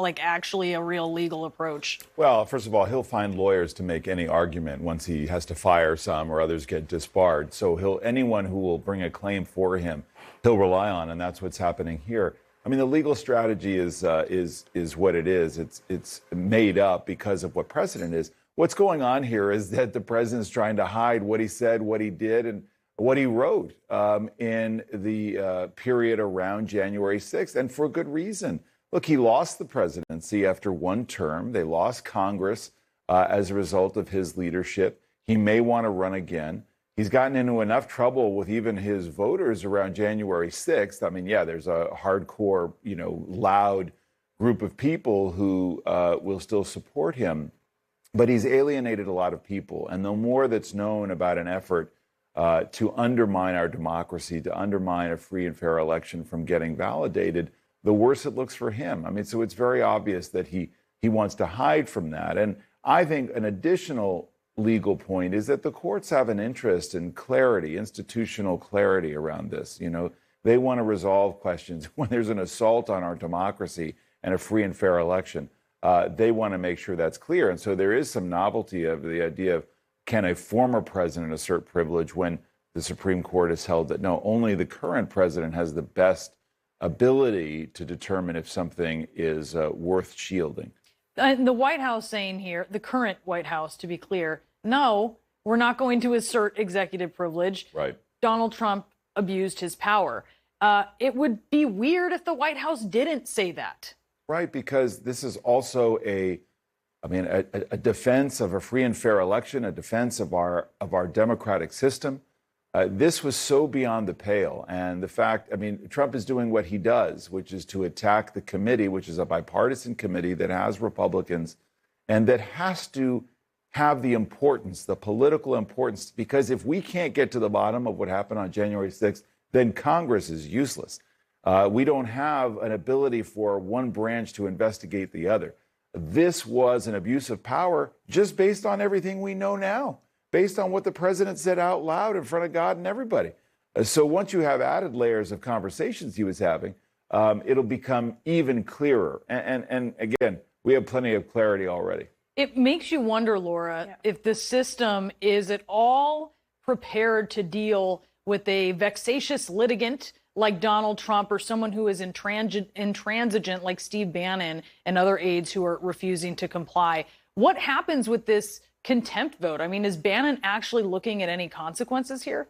like actually a real legal approach? Well, first of all, he'll find lawyers to make any argument once he has to fire some or others get disbarred. So anyone who will bring a claim for him, he'll rely on, and that's what's happening here. I mean, the legal strategy is what it is. It's made up because of what precedent is. What's going on here is that the president's trying to hide what he said, what he did, and what he wrote in the period around January 6th, and for good reason. Look, he lost the presidency after one term. They lost Congress as a result of his leadership. He may want to run again. He's gotten into enough trouble with even his voters around January 6th. I mean, yeah, there's a hardcore, loud group of people who will still support him. But he's alienated a lot of people. And the more that's known about an effort to undermine our democracy, to undermine a free and fair election from getting validated, the worse it looks for him. I mean, so it's very obvious that he wants to hide from that. And I think an additional legal point is that the courts have an interest in clarity, institutional clarity around this. They want to resolve questions when there's an assault on our democracy and a free and fair election. They want to make sure that's clear. And so there is some novelty of the idea of, can a former president assert privilege when the Supreme Court has held that no, only the current president has the best ability to determine if something is worth shielding. The White House saying here, the current White House, to be clear, no, we're not going to assert executive privilege. Right. Donald Trump abused his power. It would be weird if the White House didn't say that. Right, because this is also a defense of a free and fair election, a defense of our democratic system. This was so beyond the pale. And the fact, Trump is doing what he does, which is to attack the committee, which is a bipartisan committee that has Republicans and that has to have the importance, the political importance, because if we can't get to the bottom of what happened on January 6th, then Congress is useless. We don't have an ability for one branch to investigate the other. This was an abuse of power just based on everything we know now, based on what the president said out loud in front of God and everybody. So once you have added layers of conversations he was having, it'll become even clearer. And again, we have plenty of clarity already. It makes you wonder, Laura, if the system is at all prepared to deal with a vexatious litigant like Donald Trump or someone who is intransigent like Steve Bannon and other aides who are refusing to comply. What happens with this contempt vote? I mean, is Bannon actually looking at any consequences here?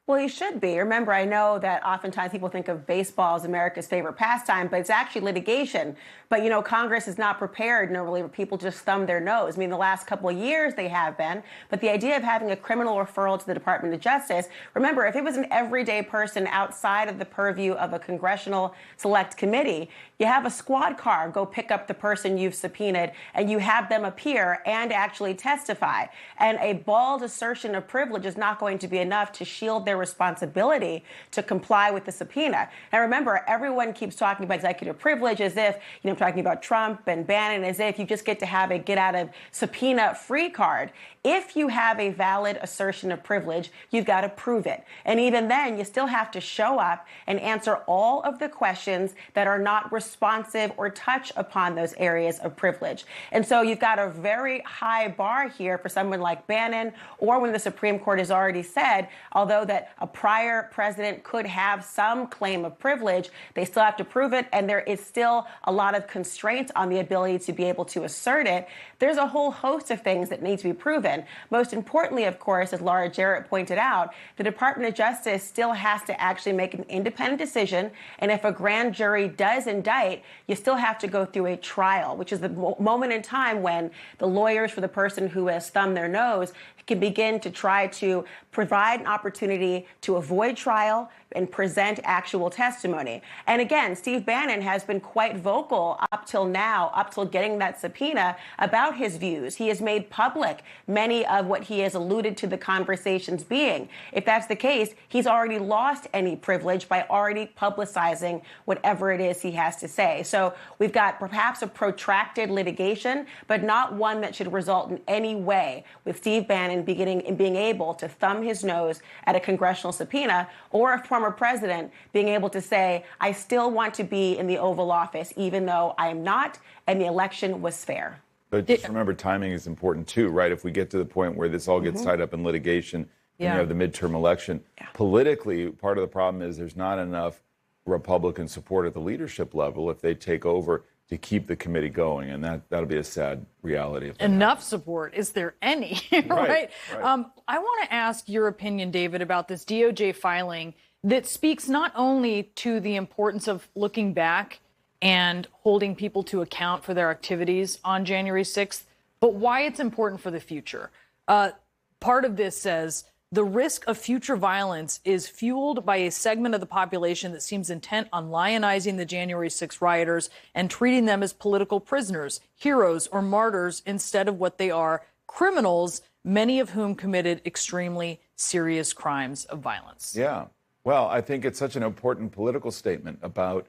Well, he should be. Remember, I know that oftentimes people think of baseball as America's favorite pastime, but it's actually litigation. But, Congress is not prepared normally when people just thumb their nose. The last couple of years they have been. But the idea of having a criminal referral to the Department of Justice, remember, if it was an everyday person outside of the purview of a congressional select committee, you have a squad car go pick up the person you've subpoenaed and you have them appear and actually testify. And a bald assertion of privilege is not going to be enough to shield their responsibility to comply with the subpoena. And remember, everyone keeps talking about executive privilege as if, talking about Trump and Bannon as if you just get to have a get out of subpoena free card. If you have a valid assertion of privilege, you've got to prove it. And even then, you still have to show up and answer all of the questions that are not responsive or touch upon those areas of privilege. And so you've got a very high bar here for someone like Bannon, or when the Supreme Court has already said, although that a prior president could have some claim of privilege, they still have to prove it, and there is still a lot of constraints on the ability to be able to assert it. There's a whole host of things that need to be proven. Most importantly, of course, as Laura Jarrett pointed out, the Department of Justice still has to actually make an independent decision. And if a grand jury does indict, you still have to go through a trial, which is the moment in time when the lawyers for the person who has thumbed their nose can begin to try to provide an opportunity to avoid trial and present actual testimony. And again, Steve Bannon has been quite vocal up till now, up till getting that subpoena, about his views. He has made public many of what he has alluded to the conversations being. If that's the case, he's already lost any privilege by already publicizing whatever it is he has to say. So we've got perhaps a protracted litigation, but not one that should result in any way with Steve Bannon being able to thumb his nose at a congressional congressional subpoena, or a former president being able to say, I still want to be in the Oval Office, even though I am not, and the election was fair. But just remember, timing is important too, right? If we get to the point where this all gets tied up in litigation, and you have the midterm election, politically, part of the problem is there's not enough Republican support at the leadership level if they take over to keep the committee going, and that'll be a sad reality. Enough support? Is there any? Right. I want to ask your opinion, David, about this DOJ filing that speaks not only to the importance of looking back and holding people to account for their activities on January 6th, but why it's important for the future. Part of this says, the risk of future violence is fueled by a segment of the population that seems intent on lionizing the January 6 rioters and treating them as political prisoners, heroes, or martyrs instead of what they are, criminals, many of whom committed extremely serious crimes of violence. Yeah. Well, I think it's such an important political statement about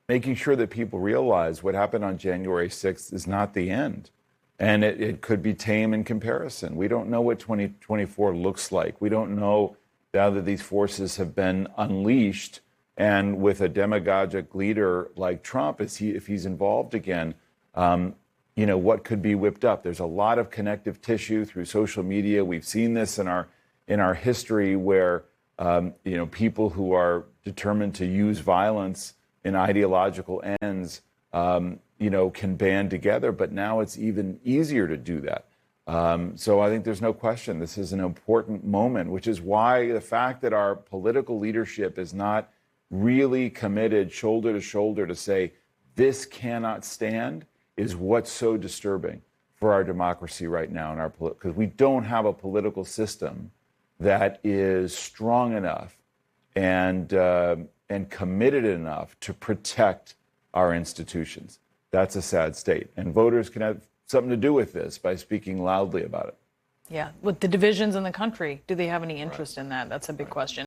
making sure that people realize what happened on January 6th is not the end. And it could be tame in comparison. We don't know what 2024 looks like. We don't know now that these forces have been unleashed, and with a demagogic leader like Trump, if he's involved again, what could be whipped up? There's a lot of connective tissue through social media. We've seen this in our history where people who are determined to use violence in ideological ends can band together, but now it's even easier to do that. So I think there's no question this is an important moment, which is why the fact that our political leadership is not really committed shoulder to shoulder to say this cannot stand is what's so disturbing for our democracy right now, in our because we don't have a political system that is strong enough and committed enough to protect our institutions. That's a sad state. And voters can have something to do with this by speaking loudly about it. Yeah. With the divisions in the country, do they have any interest in that? That's a big question.